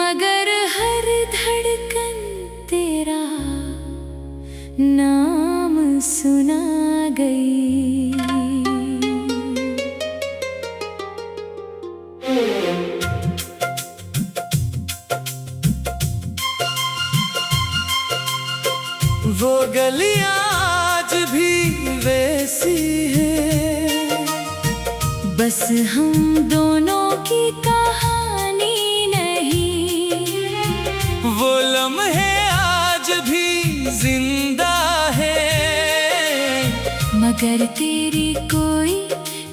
मगर हर धड़कन तेरा नाम सुना गई। वो गलियां आज भी वैसी है, बस हम दोनों की कहानी नहीं। वो लम्हे आज भी जिंदा है, मगर तेरी कोई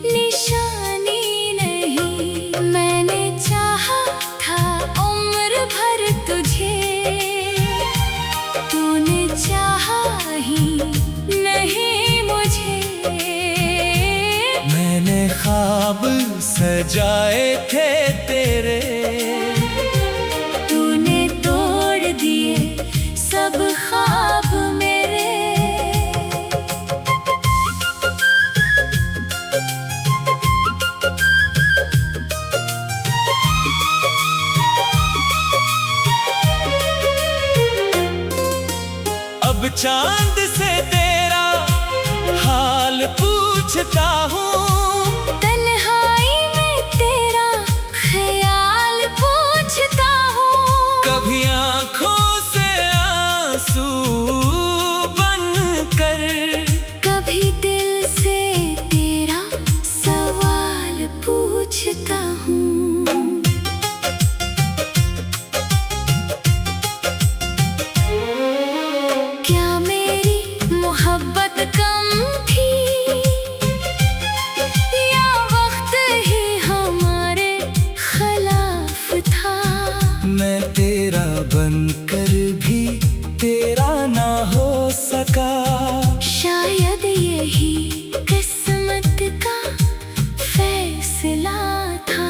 निशानी नहीं। मैंने चाहा था उम्र भर तुझे, तूने चाहा ही नहीं मुझे। मैंने ख्वाब सजाए थे तेरे, तूने तोड़ दिए सब ख्वाब मेरे। अब चांद से तेरा हाल पूछता हूँ, तन्हाई में तेरा ख्याल पूछता हूँ। कभी आँखों से आंसू बनकर, कभी दिल से तेरा सवाल पूछता हूँ। क्या मेरी मोहब्बत कम थी, या वक्त ही हमारे खिलाफ था। मैं तेरा बनकर भी तेरा ना हो सका, शायद यही किस्मत का फैसला था।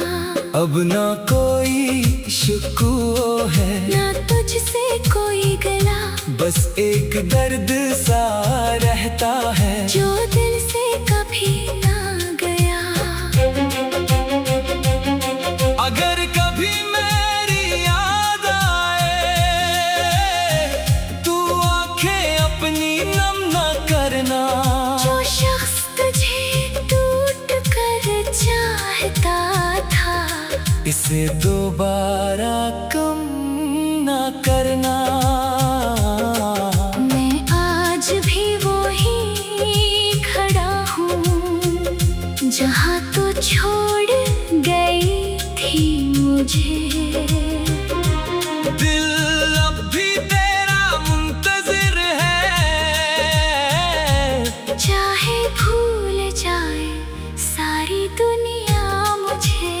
अब ना कोई शिकवा है, ना तुझसे कोई गला, बस एक दर्द सा रहता है जो दिल से कभी ना गया। अगर कभी मेरी याद आए, तू आंखें अपनी नम ना करना। जो शख्स तुझे टूट कर चाहता था, इसे दोबारा कम ना करना। मैं आज भी वही खड़ा हूँ, जहाँ तो छोड़ गई थी मुझे। दिल अब भी तेरा मुंतजिर है, चाहे भूल जाए सारी दुनिया मुझे।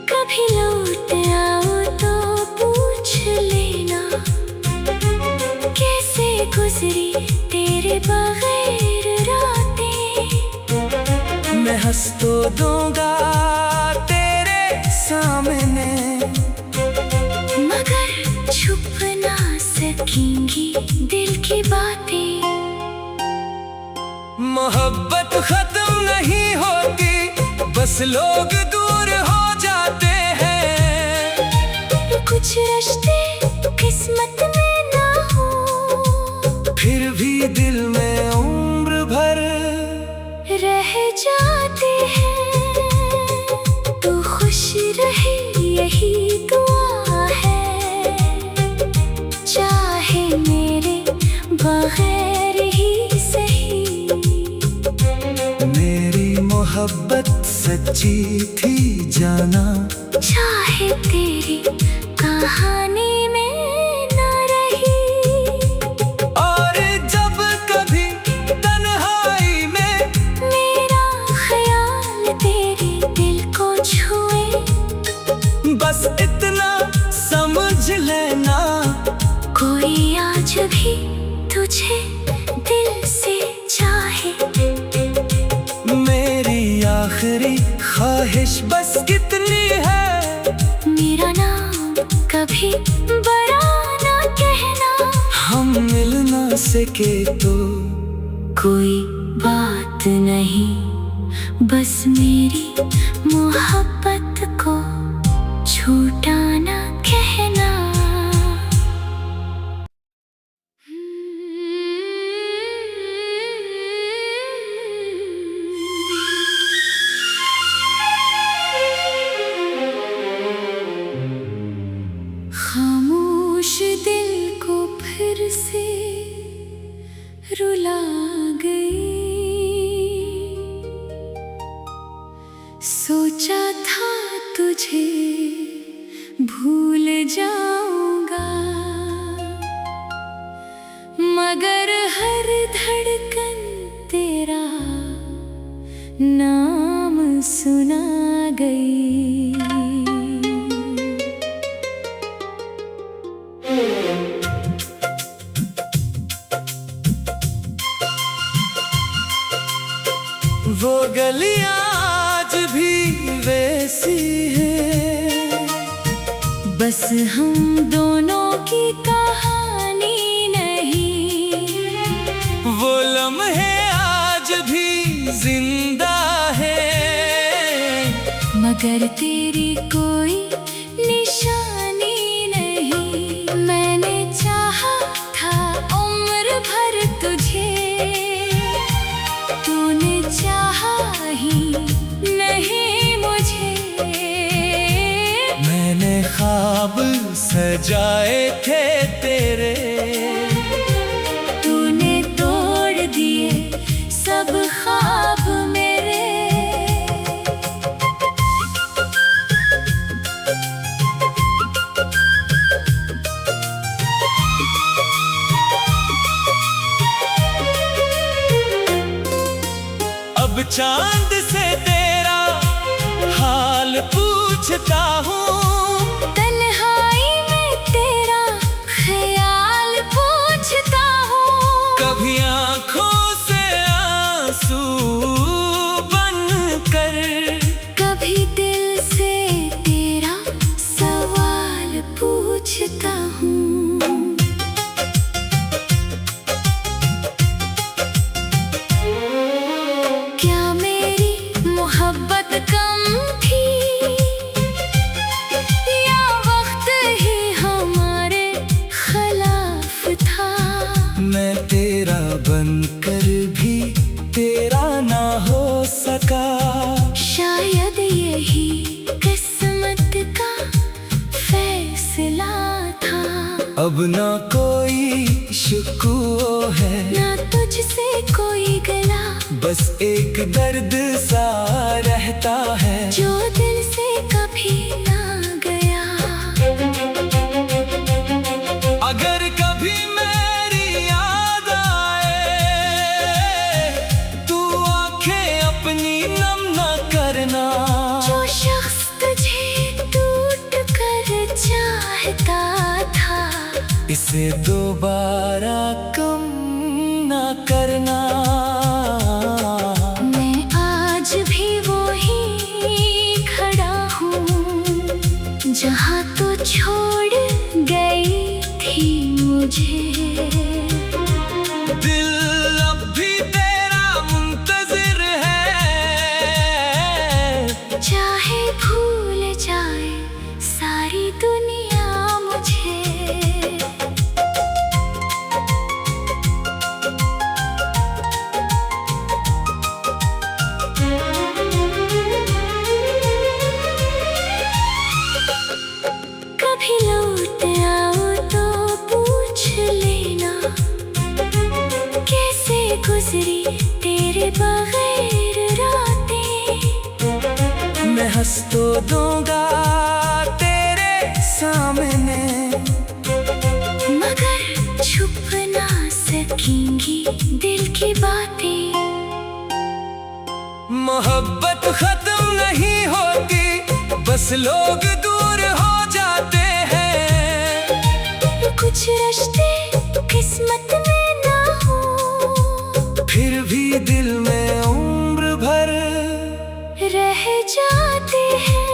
कभी लौट आओ तो पूछ लेना, कैसे गुजरी तेरे बगैर रातें। मैं हंस तो दूंगा तेरे सामने, मगर छुप ना सकेंगी दिल की बातें। मोहब्बत खत्म नहीं होती, बस लोग दूर हो जाते हैं। कुछ रिश्ते किस्मत में ना हो, फिर भी दिल में उम्र भर रह जाते हैं। तू खुश रहे यही दुआ है, चाहे मेरे बगैर ही सही। मेरी मोहब्बत सच्ची थी जाना, चाहे तेरी कहानी में न रही। और जब कभी तन्हाई में मेरा ख्याल तेरे दिल को छुए, बस इतना समझ लेना, कोई आज भी तुझे दिल से चाहे। मेरी आखिरी ख्वाहिश बस कितनी है, मेरा नाम कभी बड़ा ना कहना। सके तो कोई बात नहीं, बस मेरी मोहब्बत को झूठा ना कहना। खामोश दिल को फिर से रुला गई। सोचा था तुझे भूल जाऊंगा, मगर हर धड़कन तेरा नाम सुना गई। वो गलियां आज भी वैसी है, बस हम दोनों की कहानी नहीं। वो लम्हे आज भी जिंदा है, मगर तेरी कोई निशानी नहीं। मैंने चाहा था उम्र भर तुझे, तूने चाहा ही नहीं मुझे। मैंने ख्वाब सजाए थे तेरे, तूने तोड़ दिए सब ख्वाब मेरे। अब चांद से तेरा हाल पूछता हूँ, तन्हाई में तेरा ख्याल पूछता हूँ। कभी आँखों से आंसू बनकर, कभी दिल से तेरा सवाल पूछता हूँ। क्या मेरी मोहब्बत कम थी, या वक्त ही हमारे खिलाफ था। मैं तेरा बनकर भी तेरा ना हो सका, शायद यही किस्मत का फैसला था। अब ना कोई शिकवा है, ना तुझसे कोई गला, बस एक दर्द सा रहता है जो दिल से कभी ना गया। अगर कभी मेरी याद आए, तू आंखें अपनी नम ना करना। जो शख्स तुझे टूट कर चाहता था, इसे दोबारा कम ना करना। मैं आज भी वही खड़ा हूँ, जहाँ तो छोड़ गई थी मुझे। दिल अब भी तेरा मुंतजिर है, चाहे भूल जाए सारी दुनिया मुझे। कभी लौट आओ तो पूछ लेना, कैसे गुजरी तेरे बगैर रातें। मैं हंस तो दूंगा तेरे सामने, मगर छुप ना सकेंगी दिल की बातें। मोहब्बत खत्म नहीं होती, बस लोग दूर हो जाते हैं। कुछ रिश्ते किस्मत में ना हो, फिर भी दिल में उम्र भर रह जाते हैं।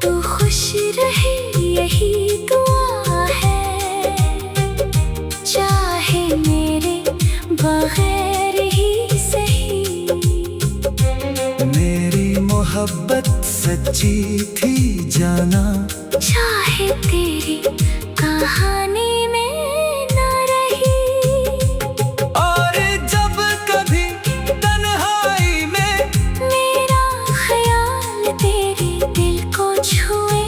तू खुश रहे यही दुआ है, चाहे सच्ची थी जाना, चाहे तेरी कहानी में न रही। और जब कभी तन्हाई में मेरा ख्याल तेरे दिल को छुए,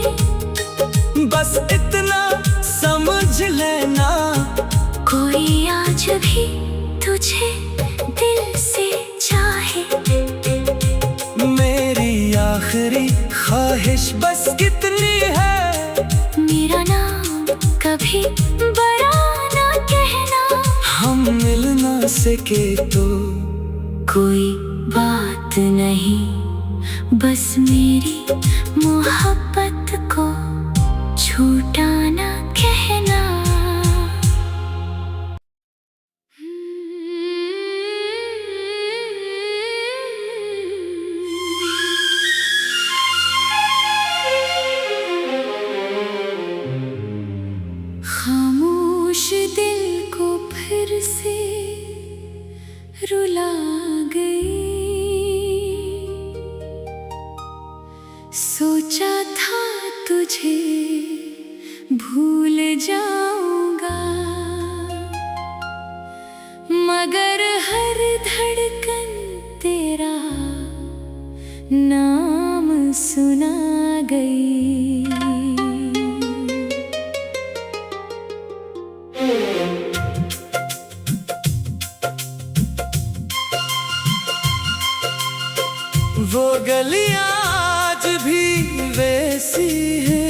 बस इतना समझ लेना, कोई आज भी तुझे दिल से चाहे। मेरी आखिरी ख्वाहिश बस कितनी है, मेरा नाम कभी बड़ा ना कहना। हम मिल ना सके तो कोई बात नहीं, बस मेरी मोहब्बत को झूठा ना कहना। खामोश दिल को फिर से रुला गई, सोचा था तुझे भूल जाऊंगा, मगर हर धड़कन तेरा नाम सुना गई। वो गलियां आज भी वैसी है,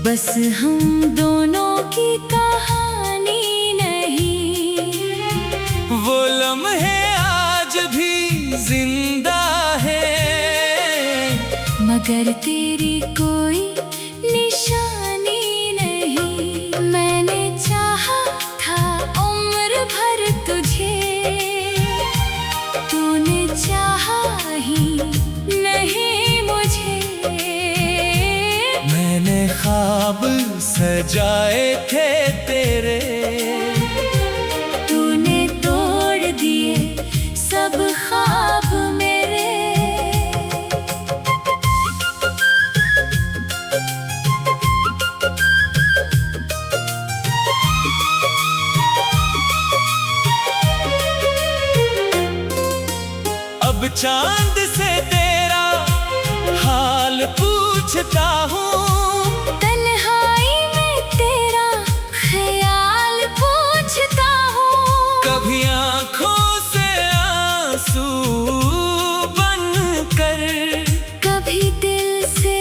बस हम दोनों की कहानी नहीं। वो लम्हे आज भी जिंदा है, मगर तेरी कोई निशानी नहीं। मैंने चाहा था उम्र भर तुझे, तूने चाहा ही नहीं मुझे। मैंने ख्वाब सजाए थे तेरे, तूने तोड़ दिए सब ख्वाब मेरे। अब चांद से तेरा हाल पूछता हूँ, तन्हाई में तेरा ख्याल पूछता हूँ। कभी आँखों से आंसू बनकर, कभी दिल से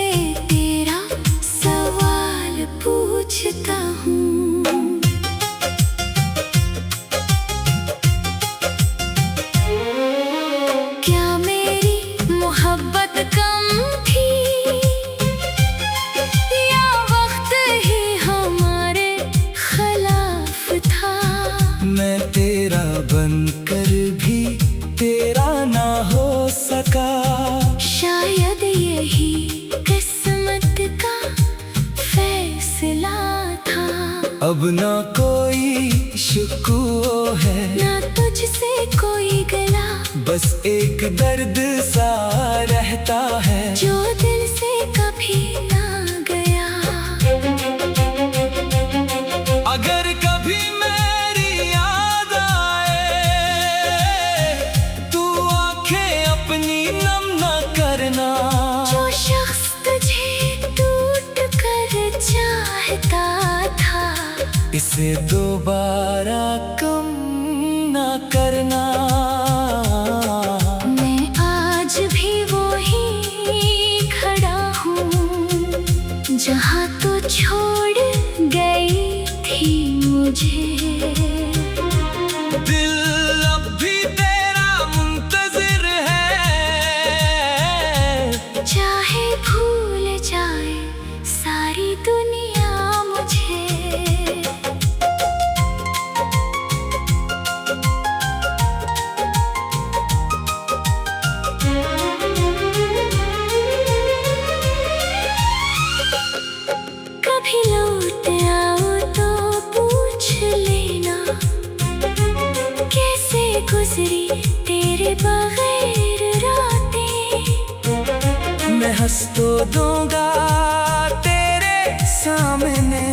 तेरा सवाल पूछता हूँ। क्या मेरी मोहब्बत कम थी, या वक्त ही हमारे खिलाफ था। मैं तेरा बनकर भी तेरा ना हो सका, शायद यही किस्मत का फैसला था। अब ना कोई शिकवा है, ना तुझसे कोई गला, बस एक दर्द सा रहता है, जो दिल से कभी ना गया। अगर कभी मेरी याद आए, तू आंखें अपनी नम ना करना। जो शख्स तुझे टूट कर चाहता था, इसे दोबारा कम ना करना। मैं आज भी वही खड़ा हूँ, जहाँ तो छोड़ गई थी मुझे। दिल अब भी तेरा मुंतजिर है, चाहे भूल जाए सारी दुनिया मुझे। कभी लौट आओ तो पूछ लेना, कैसे गुजरी तेरे बगैर रातें। तो दूंगा तेरे सामने,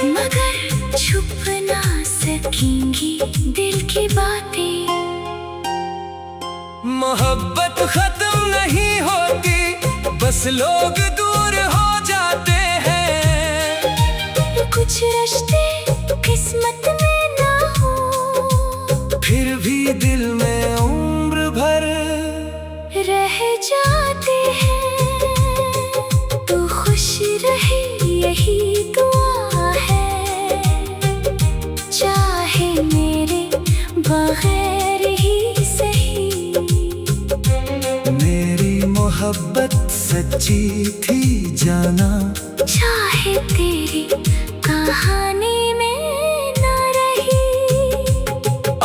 मगर छुप ना सकेंगी दिल की बातें। मोहब्बत खत्म नहीं होती, बस लोग दूर हो जाते हैं। कुछ रिश्ते किस्मत में ना हो, फिर भी दिल में उम्र भर रह जाते हैं। तू खुश रहे यही दुआ है, चाहे मेरे बगैर ही सही। मेरी मोहब्बत सच्ची थी जाना, चाहे तेरी कहानी में न रही।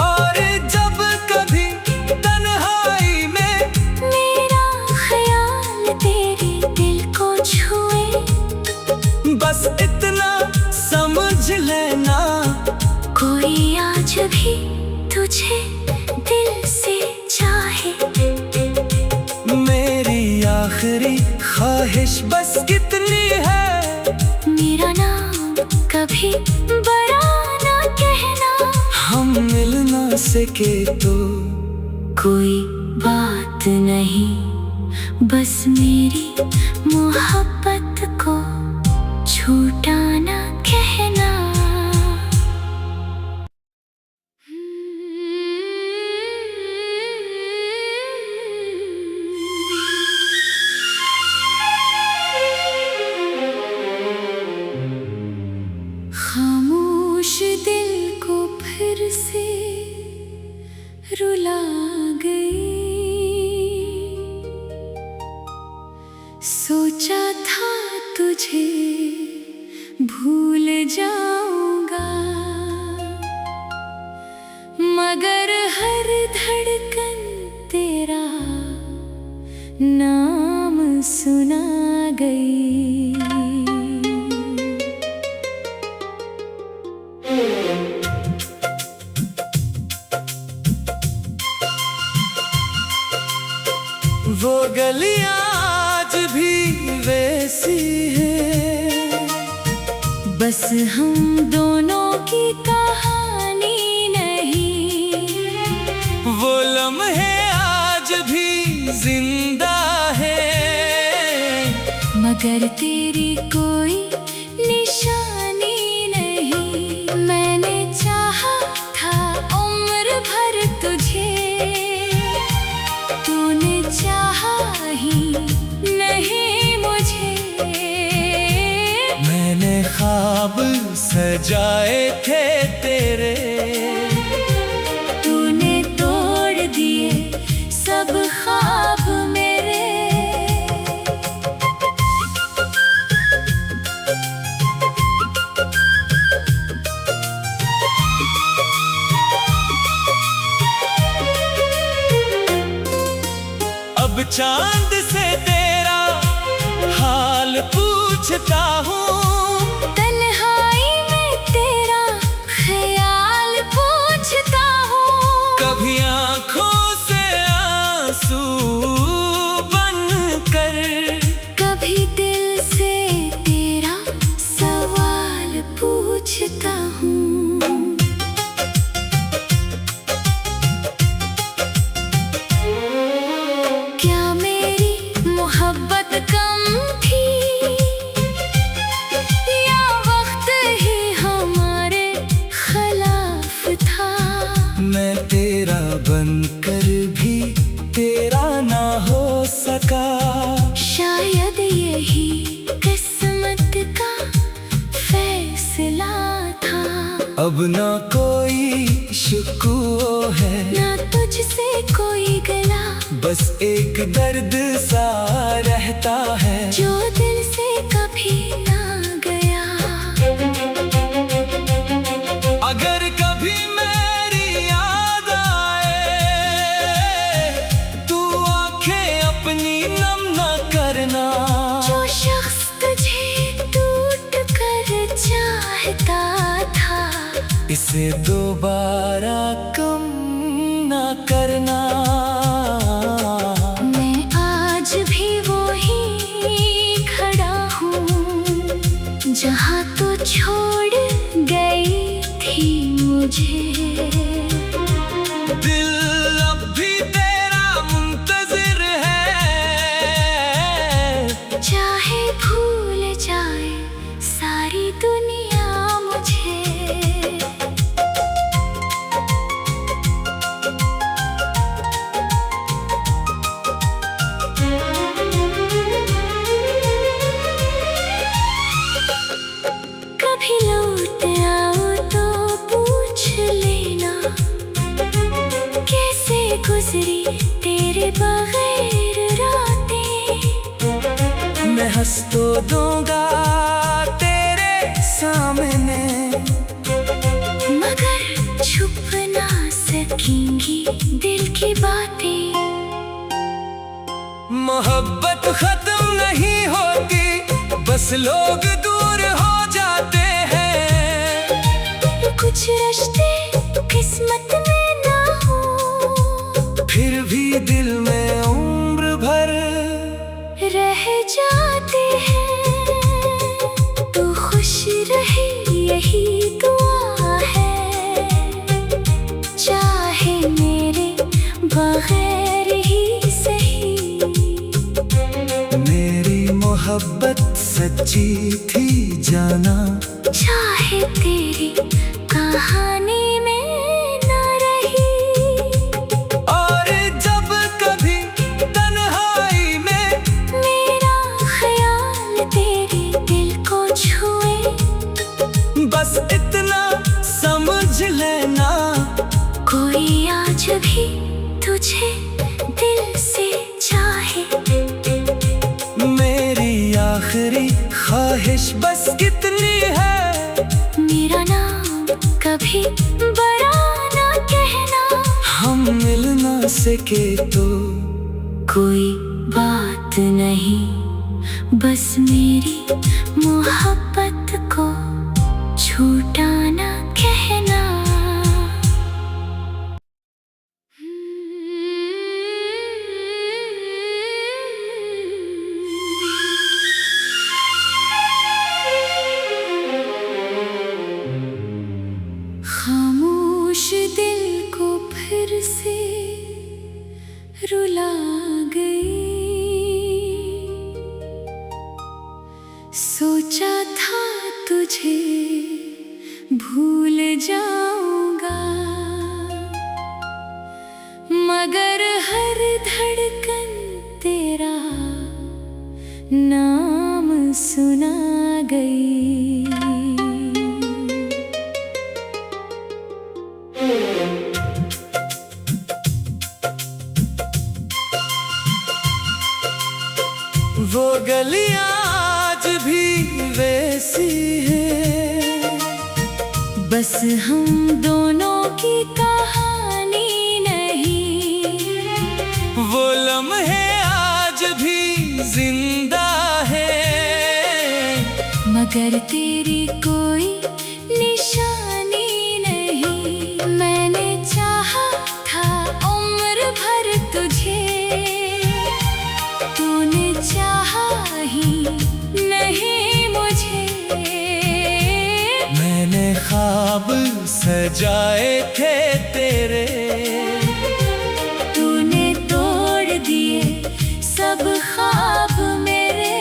और जब कभी तन्हाई में मेरा ख्याल तेरे दिल को छुए, बस इतना समझ लेना, कोई आज भी तुझे दिल से चाहे। मेरी आखिरी ख्वाहिश बस कितनी है, मेरा नाम कभी बड़ा ना कहना। हम मिल ना सके तो कोई बात नहीं, बस मेरी मोहब्बत को झूठा ना कहना। खामोश दिल को फिर से रुला गई, सोचा था तुझे भूल जाऊंगा, मगर हर धड़कन तेरा नाम सुना गई। वो गलियां आज भी वैसी है, बस हम दोनों की कहानी नहीं। वो लम्हे आज भी जिंदा है, मगर तेरी कोई निशानी नहीं। मैंने चाहा था उम्र भर तुझे, तूने चाहा ही नहीं मुझे। मैंने ख्वाब सजाए थे तेरे, तूने तोड़ दिए सब ख्वाब मेरे। अब चांद से तेरा हाल पूछता हूँ, तन्हाई में तेरा ख्याल पूछता हूँ। कभी आंखों से आंसू बनकर, कभी दिल से तेरा सवाल पूछता हूँ। क्या मेरी मोहब्बत कम थी, या वक्त ही हमारे खिलाफ था। मैं तेरा बनकर भी तेरा ना हो सका, शायद यही किस्मत का फैसला था। अब ना कोई शिकवा है, ना तुझसे कोई गला, बस एक दर्द सा रहता है, जो दिल से कभी ना गया। अगर कभी मेरी याद आए, तू आंखें अपनी नम ना करना। जो शख्स तुझे टूट कर चाहता था, इसे दोबारा कम ना करना। मैं आज भी वो जहाँ तो छोड़ गई थी मुझे। दिल अब भी तेरा मुंतजिर है, चाहे भूल जाए सारी दुनिया मुझे। कभी लौट आओ तो पूछ लेना, कैसे गुजरी तेरे बगैर रातें। मैं हंस तो दूंगा तेरे सामने, मगर छुप ना सकेंगी दिल की बातें। मोहब्बत खत्म नहीं होती, बस लोग दूर हो जाते हैं। कुछ रिश्ते किस्मत में ना हो, फिर भी दिल में उम्र भर रह जाते हैं। तू खुश रहे यही दुआ है, चाहे मेरे बगैर ही सही। मेरी मोहब्बत सच्ची थी जाना, चाहे तेरी कहानी में न रही। और जब कभी तन्हाई में मेरा ख्याल तेरे दिल को छुए, बस इतना समझ लेना, कोई आज भी तुझे दिल से चाहे। मेरी आखिरी ख्वाहिश बस इतनी है, मेरा नाम कभी बड़ा ना कहना। हम मिल ना सके तो कोई बात नहीं, बस मेरी मोहब्बत को छूटा ना कहना। खामोश दिल को फिर से रुला गई, सोचा था तुझे भूल जाऊंगा, मगर हर धड़कन तेरा नाम सुना गई। वो गलियां आज भी वैसी है, बस हम दोनों की कहानी नहीं। वो लम्हे आज भी जिंदा है, मगर तेरी कोई निशानी नहीं। मैंने चाहा था उम्र भर तुझे, तूने चाहा ही नहीं मुझे। मैंने ख्वाब सजाए थे तेरे, तूने तोड़ दिए सब ख्वाब मेरे।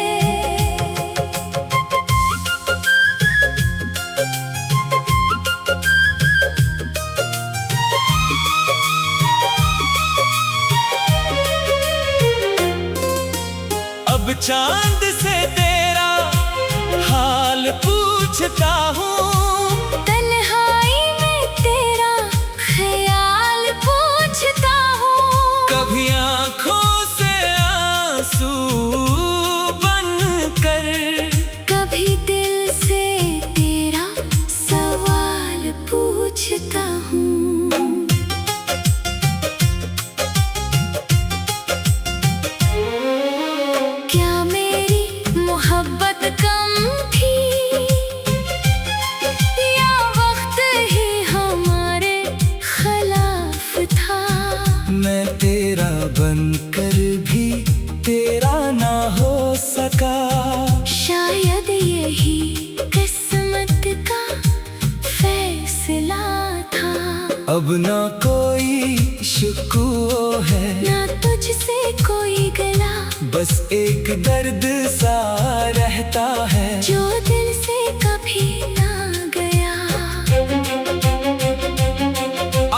अब चांद से तेरा हाल पूछता हूँ, तन्हाई में तेरा ख्याल पूछता हूँ। कभी आंखों से आंसू बनकर, कभी दिल से तेरा सवाल पूछता हूँ। क्या मेरी मोहब्बत कम थी अब ना कोई शिकू है, ना तुझसे कोई गला, बस एक दर्द सा रहता है जो दिल से कभी ना गया।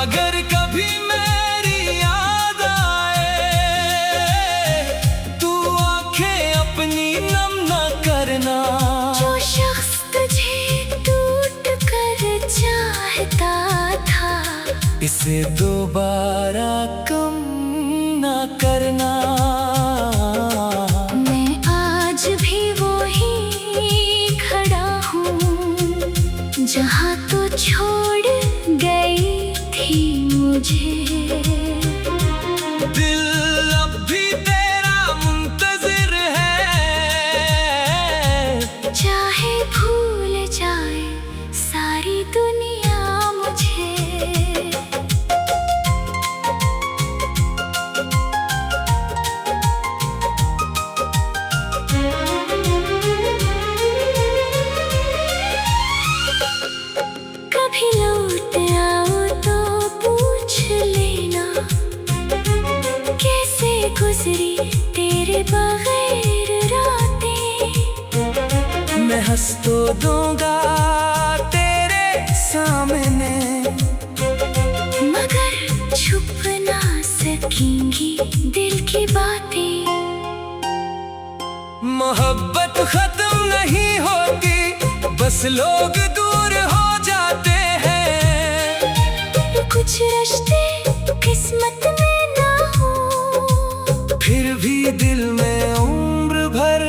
अगर कभी मेरी याद आए, तू आंखें अपनी नम ना करना। जो शख्स तुझे टूट कर चाहता था, इसे दोबारा कम ना करना। मैं आज भी वही खड़ा हूँ जहाँ तो छोड़ गई थी मुझे। दिल अब भी तेरा मुंतजिर है, चाहे भूल जाए सारी दुनिया मुझे। कभी लौट आओ तो पूछ लेना, कैसे गुजरी तेरे बगैर रातें। मैं हंस तो दूंगा तेरे सामने, मगर छुप ना सकेंगी दिल की बातें। मोहब्बत खत्म नहीं होती, बस लोग दूर हो जाते हैं। कुछ रिश्ते किस्मत में ना हो, फिर भी दिल में उम्र भर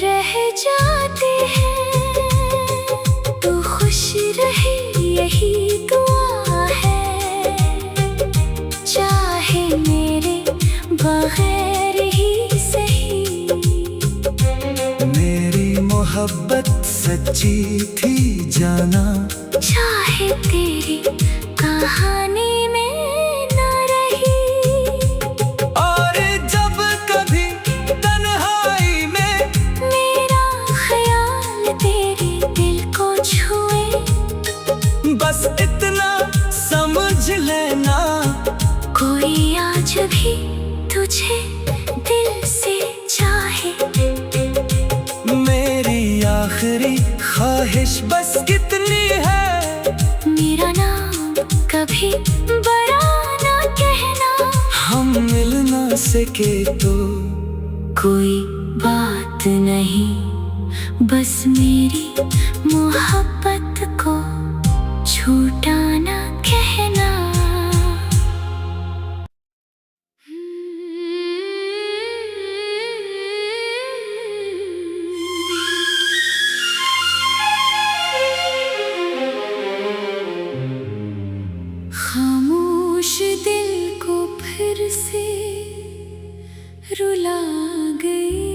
रह जाते हैं। तू खुश रहे यही दुआ है, चाहे मेरे बगैर ही सही। मेरी मोहब्बत सच्ची थी जाना, चाहे तेरी कहानी में न रही। और जब कभी तन्हाई में मेरा ख्याल तेरे दिल को छुए, बस इतना समझ लेना, कोई आज भी तुझे दिल से चाहे। मेरी आखिरी ख्वाहिश बस कितनी है, मेरा नाम कभी बड़ा ना कहना। हम मिल ना सके तो कोई बात नहीं, बस मेरी मोहब्बत को छूटा ना कहना। खामोश दिल को फिर से रुला गई,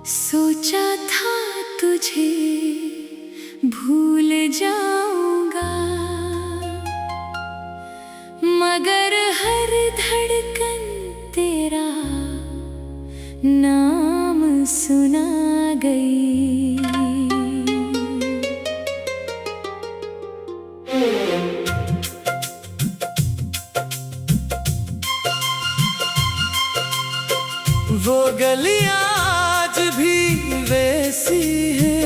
सोचा था तुझे भूल जाऊंगा, मगर हर धड़कन तेरा नाम सुना गई। वो गलियां आज भी वैसी है,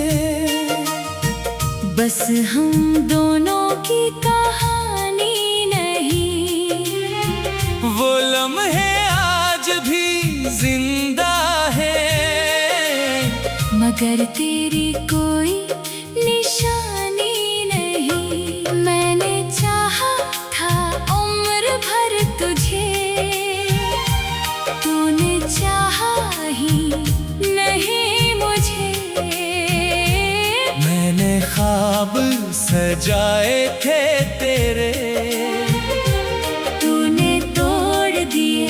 बस हम दोनों की कहानी नहीं। वो लम्हे आज भी जिंदा है, मगर तेरी कोई निशानी नहीं। मैंने चाहा था उम्र भर तुझे, तूने चाहा ही नहीं मुझे। मैंने ख्वाब सजाए थे तेरे, तूने तोड़ दिए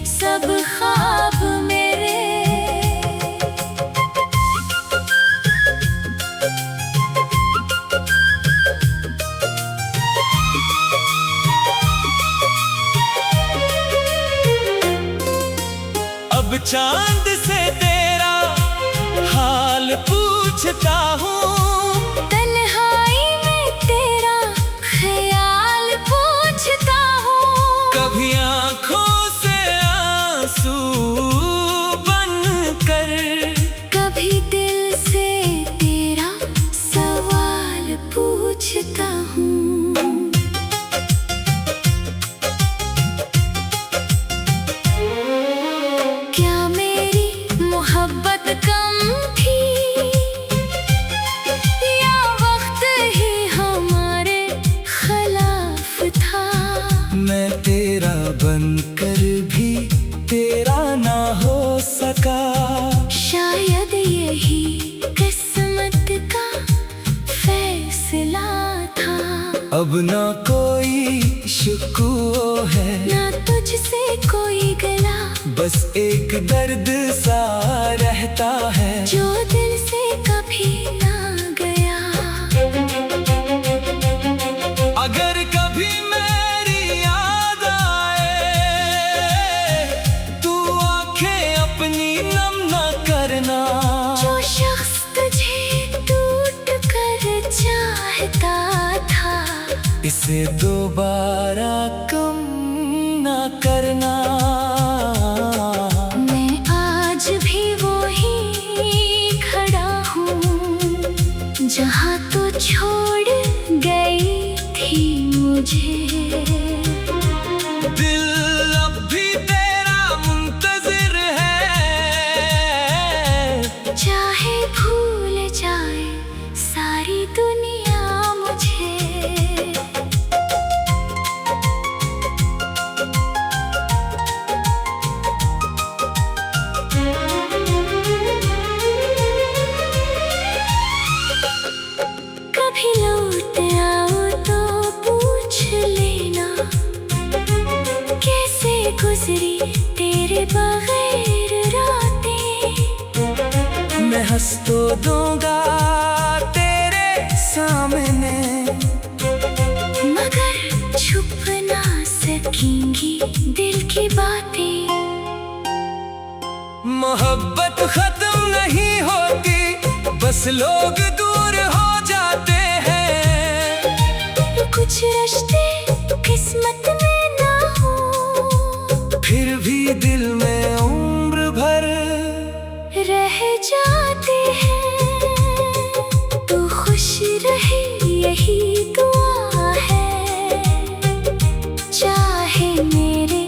सब ख्वाब मेरे। अब चांद से तेरा हाल पूछता हूँ, तन्हाई यही किस्मत का फैसला था। अब ना कोई शिकवा है, ना तुझसे कोई गला, बस एक दर्द सा रहता है जो दिल से कभी ना गया। अगर कभी मेरी याद आए, तू आंखें अपनी नम ना करना। जो शख्स तुझे टूट कर चाहता था, इसे दोबारा कम ना करना। मैं आज भी वही खड़ा हूँ जहाँ तो छोड़ गई थी मुझे। दिल अब भी तेरा मुंतजिर है, चाहे भूल जाए सारी दुनिया मुझे। कभी लौट आओ तो पूछ लेना, कैसे गुजरी तेरे बगैर रातें। मैं हंस तो दूंगा तेरे सामने, मगर छुप ना सकेंगी दिल की बातें। मोहब्बत खत्म नहीं होती, बस लोग दूर हो जाते हैं। कुछ रिश्ते किस्मत में ना हो, फिर भी दिल में उम्र भर रह जाते हैं। तू खुश रहे यही दुआ है, चाहे मेरे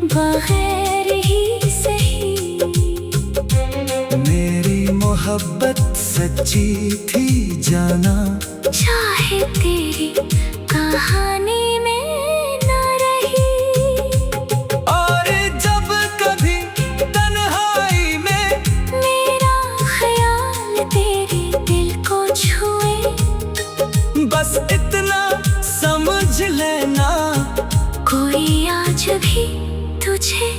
बगैर ही सही। मेरी मोहब्बत सच्ची थी जाना, चाहे तेरी कहानी में न रही। और जब कभी तन्हाई में मेरा ख्याल तेरे दिल को छुए, बस इतना समझ लेना, कोई आज भी तुझे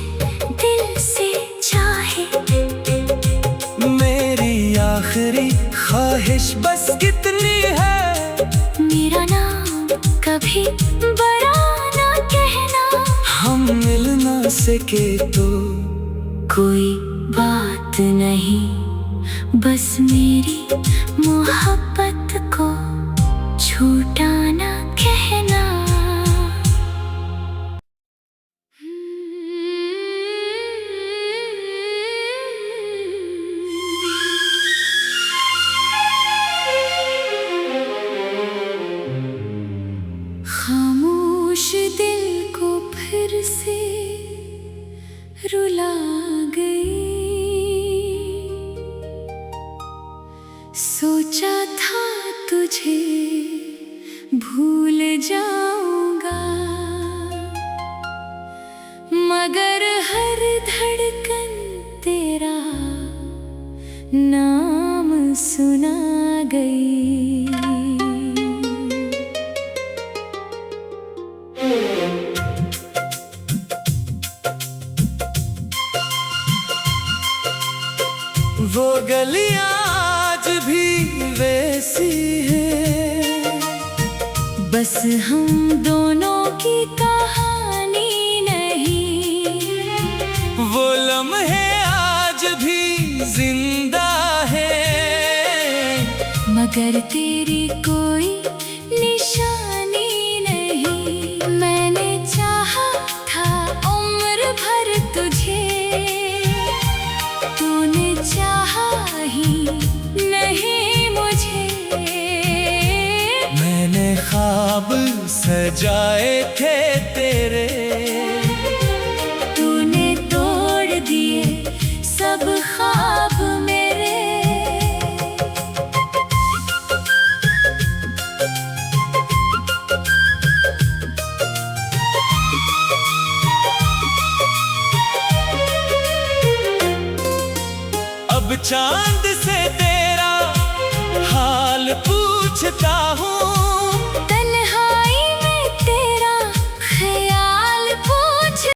दिल से चाहे। मेरी आखिरी ख्वाहिश बस कितनी है, मेरा नाम कभी बड़ा ना कहना। हम मिल ना सके तो कोई बात नहीं, बस मेरी मोहब्बत को झूठा ना कहना। खामोश दिल को फिर से रुला गई। सोचा था तुझे भूल जाऊंगा, मगर हर धड़कन तेरा नाम सुना गई। वो गलियां आज भी वैसी है, बस हम दोनों की कहानी नहीं। वो लम्हे आज भी जिंदा है, मगर तेरी कोई निशानी नहीं। मैंने चाहा था उम्र भर तुझे, तूने चाहा ही नहीं मुझे। मैंने ख्वाब सजाए थे तेरे, तूने तोड़ दिए सब ख्वाब मेरे। अब अब चांद से तेरा हाल पूछता हूँ।